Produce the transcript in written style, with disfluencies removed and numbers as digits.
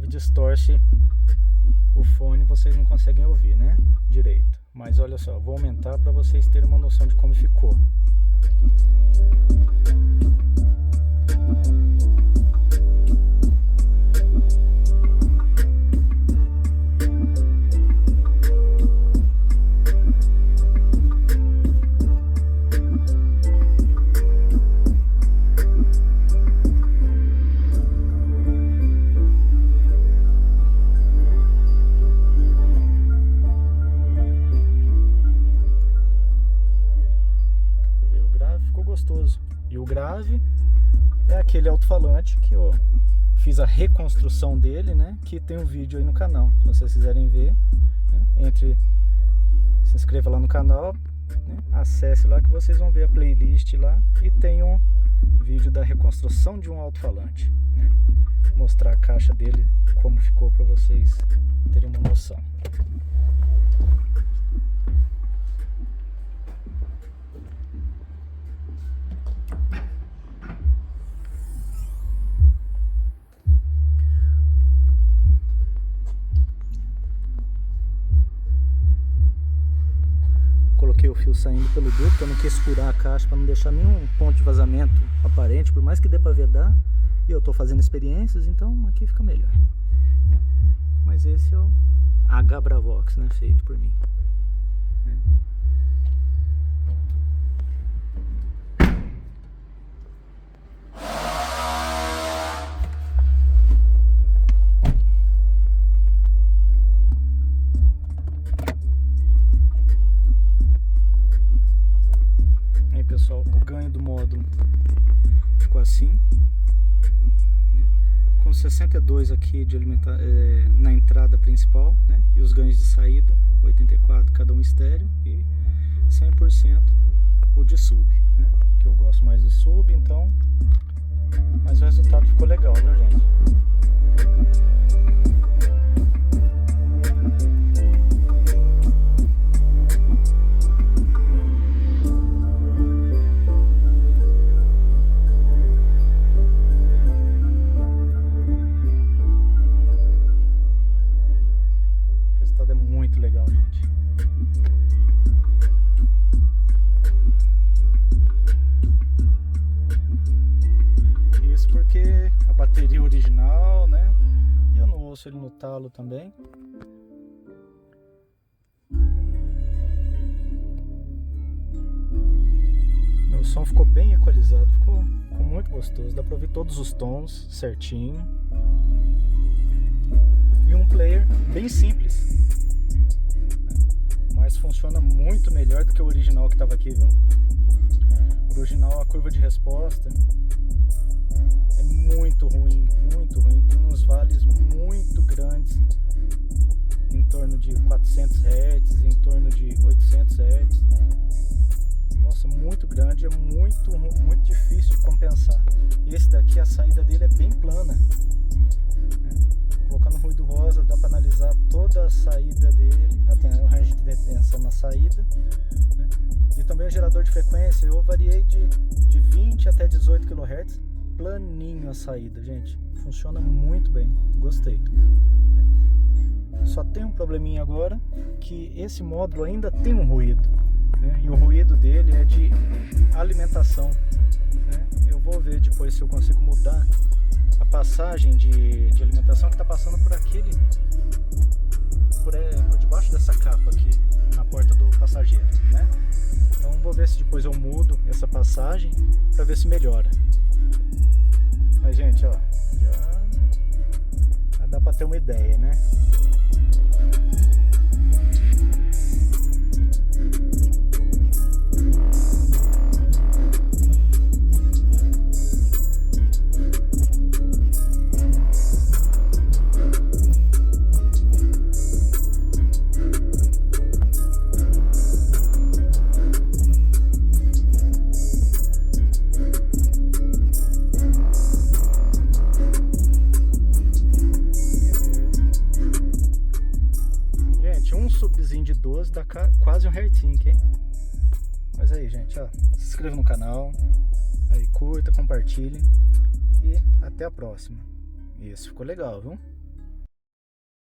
grave distorce o fone, vocês não conseguem ouvir, né? Direito. Mas olha só, vou aumentar para vocês terem uma noção de como ficou. Gostoso. E o grave é aquele alto-falante que eu fiz a reconstrução dele, né? Que tem um vídeo aí no canal, se vocês quiserem ver, né? Se inscreva lá no canal, né? Acesse lá que vocês vão ver a playlist lá e tem um vídeo da reconstrução de um alto-falante, né? Mostrar a caixa dele como ficou para vocês terem uma noção. Coloquei o fio saindo pelo duto, eu não quis furar a caixa para não deixar nenhum ponto de vazamento aparente, por mais que dê para vedar. E eu estou fazendo experiências, então aqui fica melhor. Mas esse é o H-Bravox, né, feito por mim. Pessoal, o ganho do módulo ficou assim, com 62 aqui de na entrada principal, né? E os ganhos de saída 84 cada um estéreo e 100% o de sub, né? Que eu gosto mais de sub, então, mas o resultado ficou legal, viu, gente? Muito legal, gente. Isso porque a bateria original, né? E eu não ouço ele no talo também. Meu som ficou bem equalizado, ficou muito gostoso. Dá pra ouvir todos os tons certinho. E um player bem simples. Mas funciona muito melhor do que o original que estava aqui, viu? O original, a curva de resposta é muito ruim, tem uns vales muito grandes, em torno de 400 Hz, em torno de 800 Hz. Nossa, muito grande, é muito difícil de compensar. E esse daqui, a saída dele é bem plana, né? Colocando ruído rosa, dá para analisar toda a saída dele, o range de detenção na saída, né? E também o gerador de frequência, eu variei de 20 até 18 kHz, planinho a saída, gente, funciona muito bem, gostei. Só tem um probleminha agora, que esse módulo ainda tem um ruído, né? E o ruído dele é de alimentação, né? Eu vou ver depois se eu consigo mudar a passagem de alimentação que está passando por por debaixo dessa capa aqui, na porta do passageiro, né? Então vou ver se depois eu mudo essa passagem para ver se melhora. Mas, gente, ó, já dá para ter uma ideia, né? De 12 dá quase um hertzinho, hein? Mas aí, gente, ó, se inscreva no canal, aí curta, compartilhem e até a próxima. Isso, ficou legal, viu?